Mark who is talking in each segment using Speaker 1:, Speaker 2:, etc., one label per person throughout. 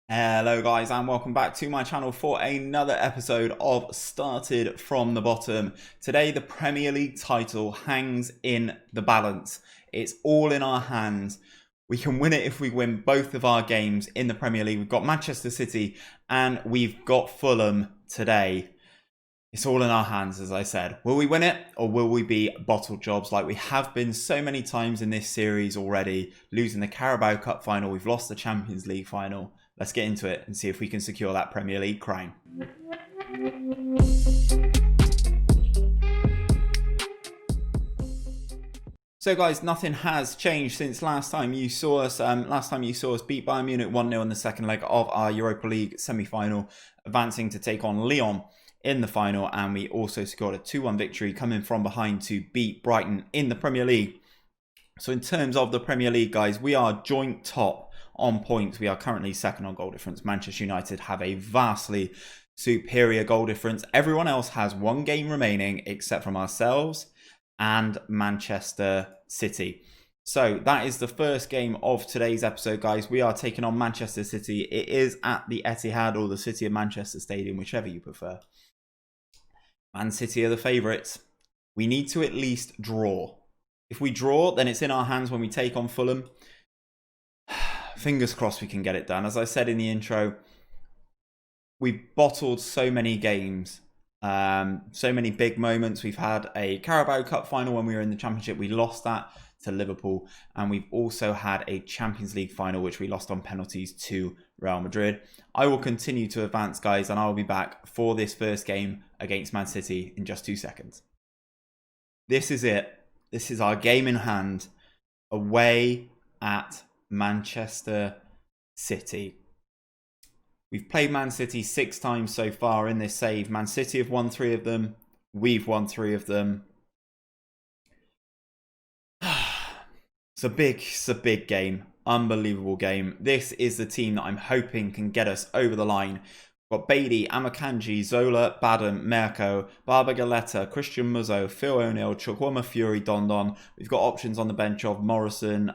Speaker 1: Hello guys and welcome back to my channel for another episode of Started from the Bottom. Today the Premier League title hangs in the balance. It's all in our hands. We can win it if we win both of our games in the Premier League. We've got Manchester City and we've got Fulham today. It's all in our hands, as I said. Will we win it or will we be bottle jobs like we have been so many times in this series already? Losing the Carabao Cup final, we've lost the Champions League final. Let's get into it and see if we can secure that Premier League crown. So guys, nothing has changed since last time you saw us. Beat Bayern Munich 1-0 in the second leg of our Europa League semi-final, advancing to take on Lyon in the final, and we also scored a 2-1 victory coming from behind to beat Brighton in the Premier League. So in terms of the Premier League, guys, we are joint top on points. We are currently second on goal difference. Manchester United have a vastly superior goal difference. Everyone else has one game remaining except from ourselves and Manchester City. So that is the first game of today's episode, guys. We are taking on Manchester City. It is at the Etihad or the City of Manchester Stadium, whichever you prefer. Man City are the favourites. We need to at least draw. If we draw, then it's in our hands when we take on Fulham. Fingers crossed we can get it done. As I said in the intro, we've bottled so many games, so many big moments. We've had a Carabao Cup final when we were in the Championship. We lost that to Liverpool. And we've also had a Champions League final, which we lost on penalties to Real Madrid. I will continue to advance, guys, and I will be back for this first game against Man City in just 2 seconds. This is it. This is our game in hand, away at Manchester City. We've played Man City 6 times so far in this save. Man City have won 3 of them. We've won 3 of them. It's a big game. Unbelievable game. This is the team that I'm hoping can get us over the line. We've got Beatty, Amakanji, Zola, Badham, Merco, Barba Galetta, Christian Muzzo, Phil O'Neill, Chukwuma Fury, Dondon. We've got options on the bench of Morrison,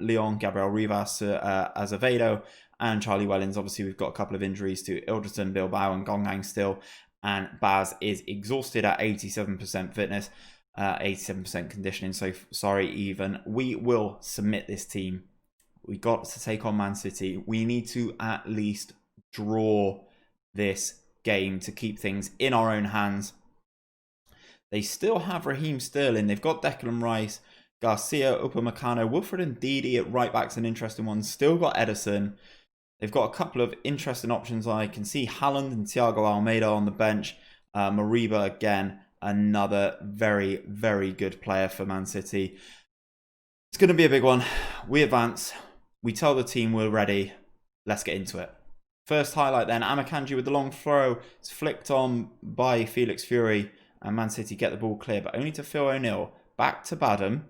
Speaker 1: Leon, Gabriel Rivas, Azevedo, and Charlie Wellens. Obviously, we've got a couple of injuries to Ilderton, Bilbao, and Gonghang still. And Baz is exhausted at 87% fitness, 87% conditioning. So, sorry, even. We will submit this team. We got to take on Man City. We need to at least draw this game to keep things in our own hands. They still have Raheem Sterling. They've got Declan Rice, Garcia, Upamecano, Wilfred and Didi at right back's an interesting one. Still got Ederson. They've got a couple of interesting options. I can see Haaland and Thiago Almeida on the bench. Mariba again, another very, very good player for Man City. It's going to be a big one. We advance. We tell the team we're ready. Let's get into it. First highlight then, Amakanji with the long throw. It's flicked on by Felix Fury. And Man City get the ball clear, but only to Phil O'Neill. Back to Badham,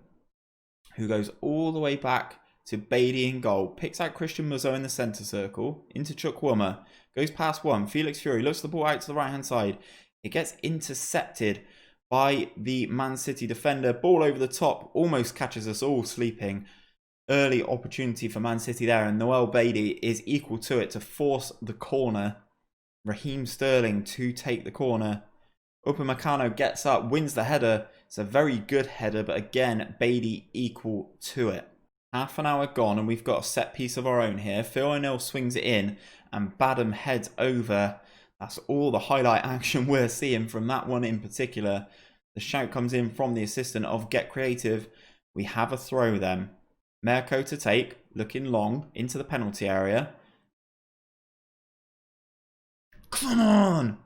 Speaker 1: who goes all the way back to Beatty in goal. Picks out Christian Muzzo in the centre circle. Into Chukwuma. Goes past one. Felix Fury looks the ball out to the right-hand side. It gets intercepted by the Man City defender. Ball over the top. Almost catches us all sleeping. Early opportunity for Man City there, and Noel Beatty is equal to it to force the corner. Raheem Sterling to take the corner. Upamecano gets up, wins the header. It's a very good header, but again, Beatty equal to it. Half an hour gone, and we've got a set piece of our own here. Phil O'Neill swings it in, and Badham heads over. That's all the highlight action we're seeing from that one in particular. The shout comes in from the assistant of Get Creative. We have a throw then. Merco to take, looking long, into the penalty area. Come on!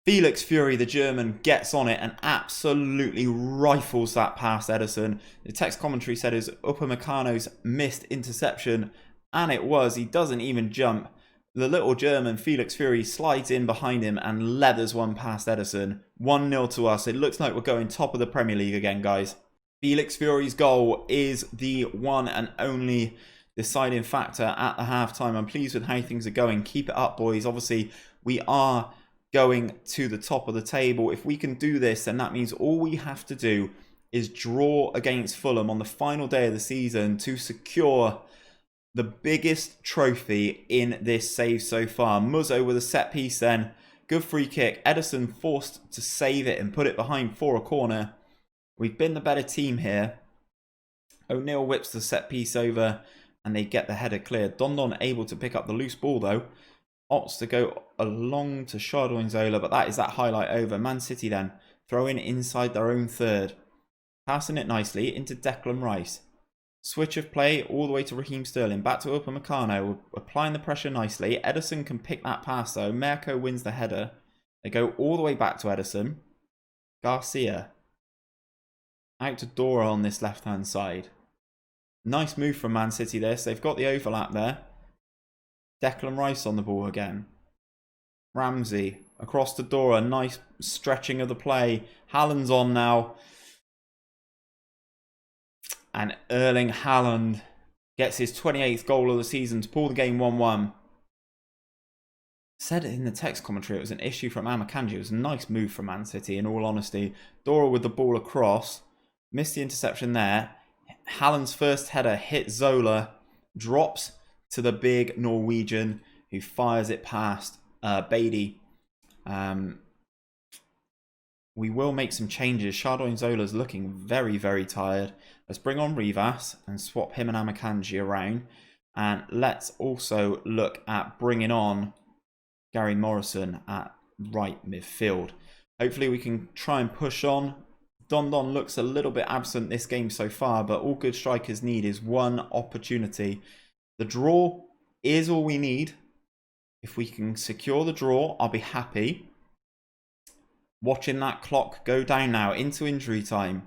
Speaker 1: Felix Fury, the German, gets on it and absolutely rifles that past Ederson. The text commentary said it was Upamecano's missed interception, and it was. He doesn't even jump. The little German, Felix Fury, slides in behind him and leathers one past Ederson. 1-0 to us. It looks like we're going top of the Premier League again, guys. Felix Fury's goal is the one and only deciding factor at the halftime. I'm pleased with how things are going. Keep it up, boys. Obviously, we are going to the top of the table. If we can do this, then that means all we have to do is draw against Fulham on the final day of the season to secure the biggest trophy in this save so far. Muzzo with a set piece then. Good free kick. Edison forced to save it and put it behind for a corner. We've been the better team here. O'Neill whips the set piece over and they get the header cleared. Dondon able to pick up the loose ball though. Opts to go along to Chardon Zola, but that is that highlight over. Man City then throwing inside their own third. Passing it nicely into Declan Rice. Switch of play all the way to Raheem Sterling. Back to Upamecano. Applying the pressure nicely. Edison can pick that pass though. Merco wins the header. They go all the way back to Edison. Garcia. Out to Dora on this left-hand side. Nice move from Man City this. They've got the overlap there. Declan Rice on the ball again. Ramsey across to Dora. Nice stretching of the play. Haaland's on now. And Erling Haaland gets his 28th goal of the season to pull the game 1-1. Said in the text commentary it was an issue from Akanji. It was a nice move from Man City in all honesty. Dora with the ball across. Missed the interception there. Haaland's first header hit Zola. Drops to the big Norwegian who fires it past Beatty. We will make some changes. Chardon Zola's looking very, very tired. Let's bring on Rivas and swap him and Akanji around. And let's also look at bringing on Gary Morrison at right midfield. Hopefully we can try and push on. Dondon looks a little bit absent this game so far, but all good strikers need is one opportunity. The draw is all we need. If we can secure the draw, I'll be happy. Watching that clock go down now into injury time.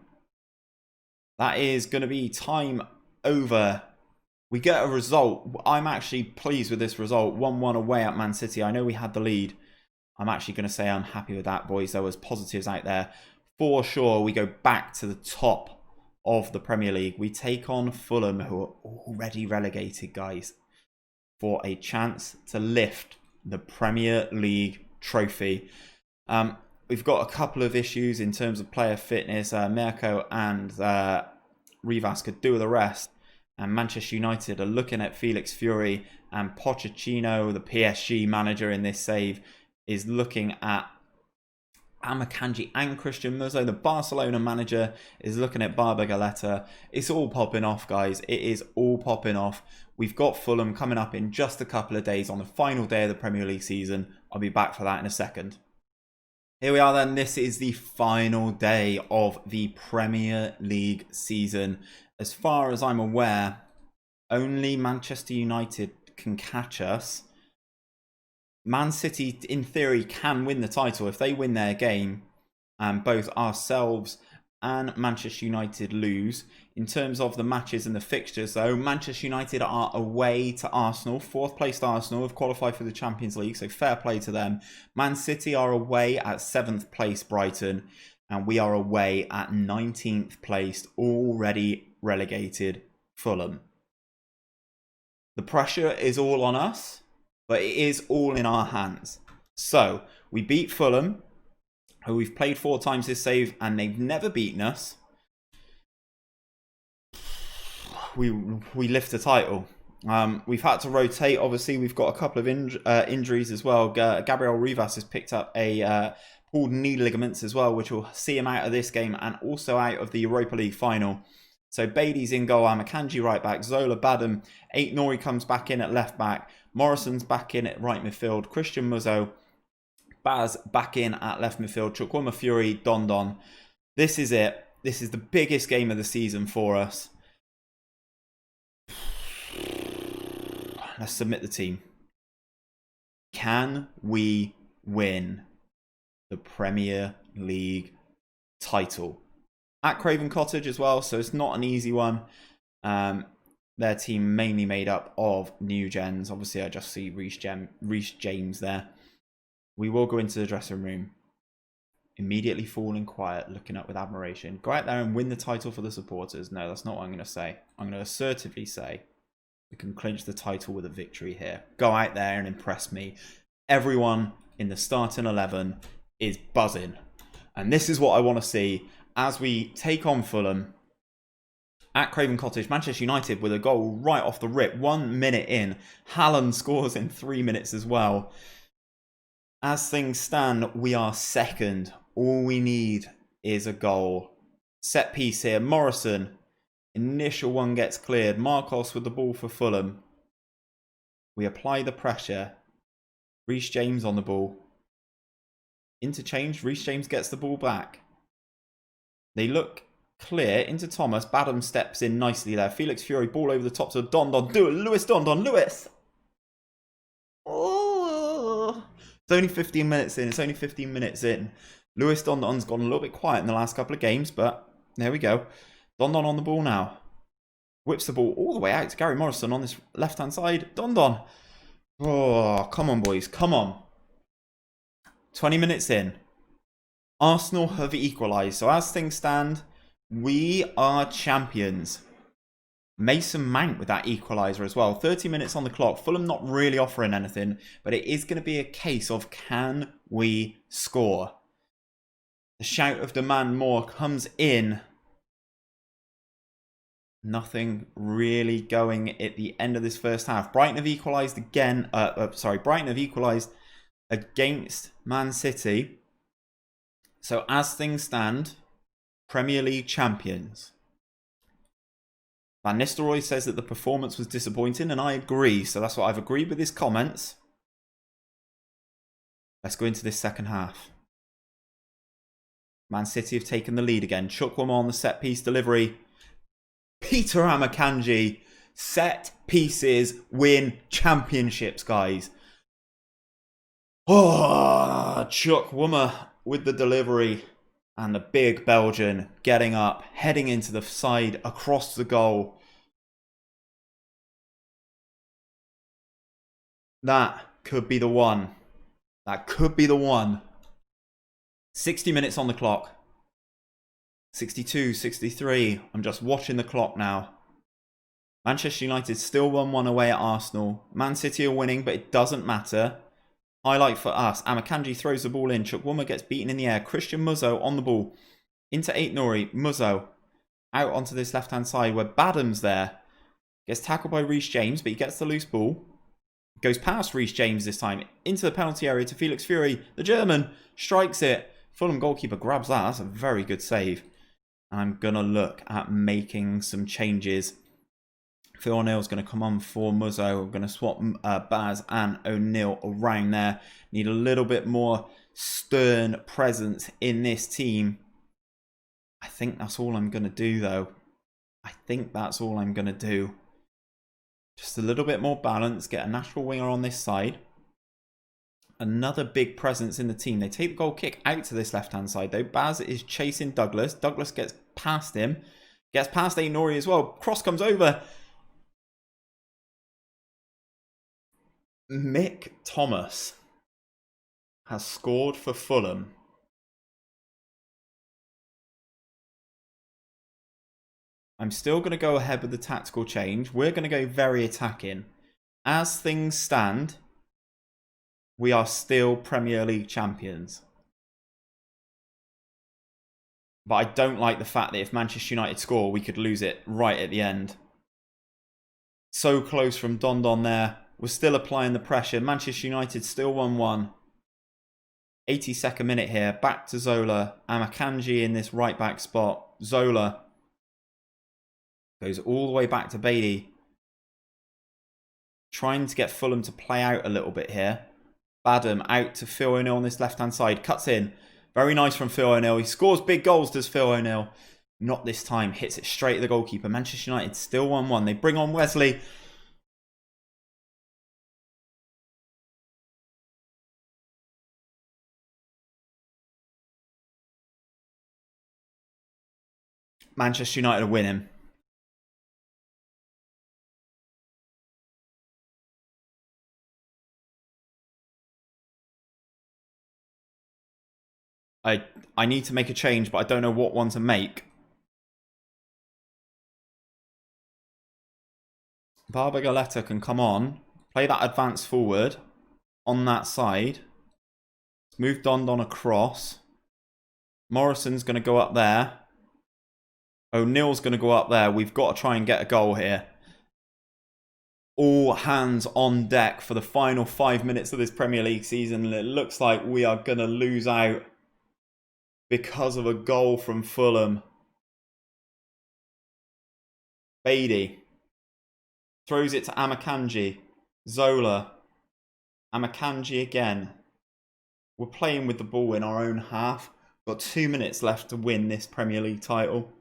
Speaker 1: That is going to be time over. We get a result. I'm actually pleased with this result. 1-1 away at Man City. I know we had the lead. I'm actually going to say I'm happy with that, boys. There was positives out there. For sure, we go back to the top of the Premier League. We take on Fulham, who are already relegated, guys, for a chance to lift the Premier League trophy. We've got a couple of issues in terms of player fitness. Merco and Rivas could do the rest. And Manchester United are looking at Felix Fury, and Pochettino, the PSG manager in this save, is looking at Akanji and Christian Muzzo. The Barcelona manager is looking at Barber Galetta. It's all popping off, guys. It is all popping off. We've got Fulham coming up in just a couple of days on the final day of the Premier League season. I'll be back for that in a second. Here we are then. This is the final day of the Premier League season. As far as I'm aware, only Manchester United can catch us. Man City, in theory, can win the title if they win their game and both ourselves and Manchester United lose. In terms of the matches and the fixtures, though, Manchester United are away to Arsenal. 4th placed Arsenal have qualified for the Champions League, so fair play to them. Man City are away at 7th place Brighton, and we are away at 19th placed, already relegated Fulham. The pressure is all on us, but it is all in our hands. So, we beat Fulham, who we've played 4 times this save, and they've never beaten us. We lift the title. We've had to rotate. Obviously, we've got a couple of injuries as well. Gabriel Rivas has picked up a pulled knee ligaments as well, which will see him out of this game and also out of the Europa League final. So Beatty's in goal, Akanji right back, Zola, Badham, Nori comes back in at left back, Morrison's back in at right midfield, Christian Muzzo, Baz back in at left midfield, Chukwuma Fury, Dondon. This is it. This is the biggest game of the season for us. Let's submit the team. Can we win the Premier League title? At Craven Cottage as well, so it's not an easy one. Their team mainly made up of new gens. Obviously, I just see Reece James there. We will go into the dressing room. Immediately falling quiet, looking up with admiration. Go out there and win the title for the supporters. No, that's not what I'm going to say. I'm going to assertively say we can clinch the title with a victory here. Go out there and impress me. Everyone in the starting 11 is buzzing. And this is what I want to see as we take on Fulham. at Craven Cottage. Manchester United with a goal right off the rip. 1 minute in. Haaland scores in 3 minutes as well. As things stand, we are second. All we need is a goal. Set piece here. Morrison. Initial one gets cleared. Marcos with the ball for Fulham. We apply the pressure. Reece James on the ball. Interchange. Reece James gets the ball back. They look clear into Thomas. Badham steps in nicely there. Felix Fury, ball over the top to Don. Lewis Don. Lewis. Oh. It's only 15 minutes in. It's only 15 minutes in. Lewis Don's gone a little bit quiet in the last couple of games, but there we go. Don on the ball now. Whips the ball all the way out to Gary Morrison on this left-hand side. Don. Oh, come on, boys. Come on. 20 minutes in. Arsenal have equalised. So as things stand, we are champions. Mason Mount with that equaliser as well. 30 minutes on the clock. Fulham not really offering anything, but it is going to be a case of can we score? The shout of demand more comes in. Nothing really going at the end of this first half. Brighton have equalised again. Brighton have equalised against Man City. So as things stand, Premier League champions. Van Nistelrooy says that the performance was disappointing, and I agree. So that's what I've agreed with his comments. Let's go into this second half. Man City have taken the lead again. Chukwuma on the set piece delivery. Peter Amakanji. Set pieces win championships, guys. Oh, Chukwuma with the delivery. And the big Belgian getting up, heading into the side, across the goal. That could be the one. That could be the one. 60 minutes on the clock. 62, 63. I'm just watching the clock now. Manchester United still 1-1 away at Arsenal. Man City are winning, but it doesn't matter. Highlight for us. Amakanji throws the ball in. Chukwuma gets beaten in the air. Christian Muzzo on the ball. Into Ait Nouri. Muzzo out onto this left-hand side where Badham's there. Gets tackled by Reece James, but he gets the loose ball. Goes past Reece James this time. Into the penalty area to Felix Fury. The German strikes it. Fulham goalkeeper grabs that. That's a very good save. And I'm going to look at making some changes. Phil O'Neill's going to come on for Muzzo. We're going to swap Baz and O'Neill around there. Need a little bit more stern presence in this team. I think that's all I'm going to do, though. I think that's all I'm going to do. Just a little bit more balance. Get a natural winger on this side. Another big presence in the team. They take the goal kick out to this left-hand side, though. Baz is chasing Douglas. Douglas gets past him. Gets past Ait Nouri as well. Cross comes over. Mick Thomas has scored for Fulham. I'm still going to go ahead with the tactical change. We're going to go very attacking. As things stand, we are still Premier League champions. But I don't like the fact that if Manchester United score, we could lose it right at the end. So close from Don there. We're still applying the pressure. Manchester United still 1-1. 82nd minute here. Back to Zola. Amakanji in this right back spot. Zola goes all the way back to Bailey. Trying to get Fulham to play out a little bit here. Badham out to Phil O'Neill on this left-hand side. Cuts in. Very nice from Phil O'Neill. He scores big goals, does Phil O'Neill. Not this time. Hits it straight at the goalkeeper. Manchester United still 1-1. They bring on Wesley. Manchester United are winning. I need to make a change, but I don't know what one to make. Barber Galetta can come on. Play that advance forward on that side. Move Don across. Morrison's going to go up there. O'Neill's going to go up there. We've got to try and get a goal here. All hands on deck for the final 5 minutes of this Premier League season. It looks like we are going to lose out because of a goal from Fulham. Beatty throws it to Amakanji. Zola. Amakanji again. We're playing with the ball in our own half. Got 2 minutes left to win this Premier League title.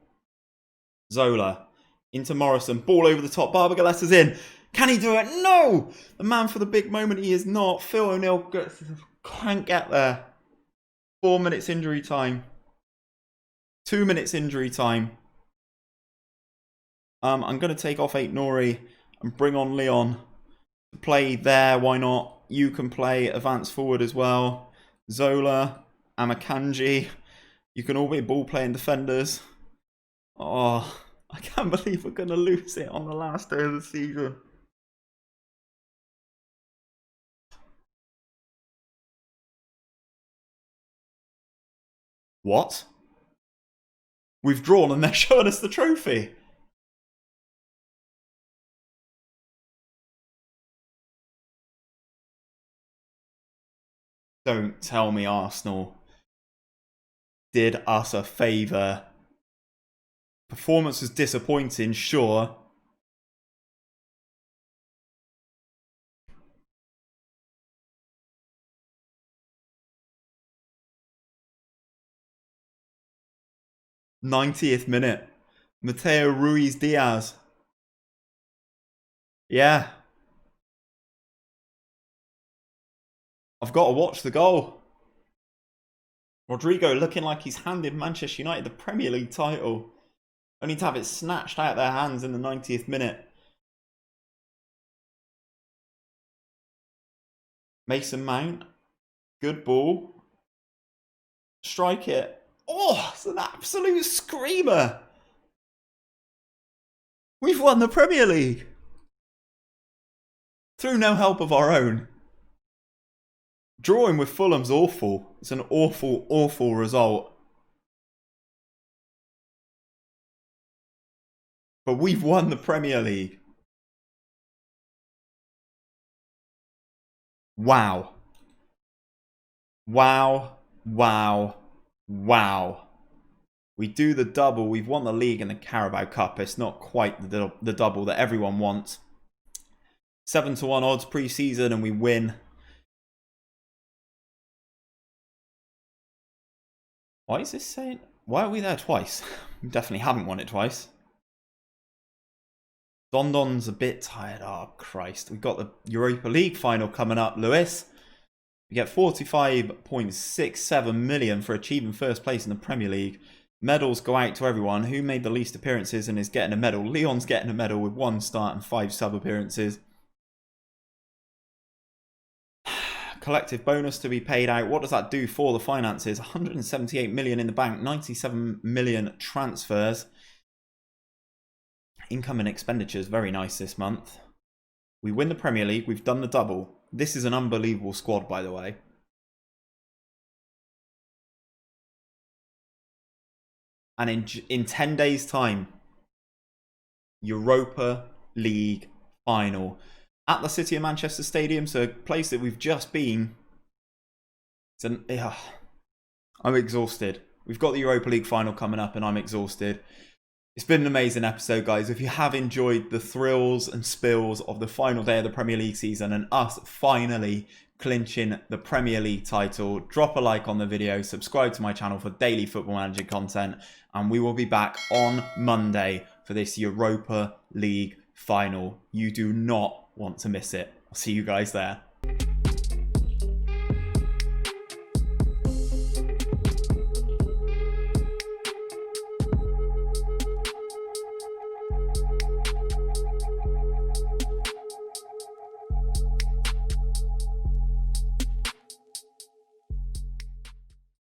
Speaker 1: Zola into Morrison. Ball over the top. Barbagaleta's in. Can he do it? No! The man for the big moment, he is not. Phil O'Neill can't get there. 4 minutes injury time. 2 minutes injury time. I'm going to take off Aït-Nouri and bring on Leon to play there. Why not? You can play advance forward as well. Zola, Amakanji. You can all be ball playing defenders. Oh, I can't believe we're going to lose it on the last day of the season. What? We've drawn and they're showing us the trophy. Don't tell me Arsenal did us a favour. Performance was disappointing, sure. '90th minute. Mateo Ruiz Diaz. Yeah. I've got to watch the goal. Rodrigo looking like he's handed Manchester United the Premier League title. Only to have it snatched out of their hands in the 90th minute. Mason Mount. Good ball. Strike it. Oh, it's an absolute screamer. We've won the Premier League. Through no help of our own. Drawing with Fulham's awful. It's an awful, awful result. But we've won the Premier League. Wow. Wow. Wow. Wow. We do the double. We've won the league and the Carabao Cup. It's not quite the double that everyone wants. 7-1 odds pre-season and we win. Why is this saying? Why are we there twice? We definitely haven't won it twice. Dondon's a bit tired. Oh, Christ. We've got the Europa League final coming up, Lewis. We get 45.67 million for achieving first place in the Premier League. Medals go out to everyone. Who made the least appearances and is getting a medal? Leon's getting a medal with 1 start and 5 sub appearances. Collective bonus to be paid out. What does that do for the finances? 178 million in the bank, 97 million transfers. Income and expenditures, very nice this month. We win the Premier League. We've done the double. This is an unbelievable squad, by the way. And in 10 days' time, Europa League final. At the City of Manchester Stadium, so a place that we've just been. I'm exhausted. We've got the Europa League final coming up and I'm exhausted. It's been an amazing episode, guys. If you have enjoyed the thrills and spills of the final day of the Premier League season and us finally clinching the Premier League title, drop a like on the video, subscribe to my channel for daily Football Manager content, and we will be back on Monday for this Europa League final. You do not want to miss it. I'll see you guys there.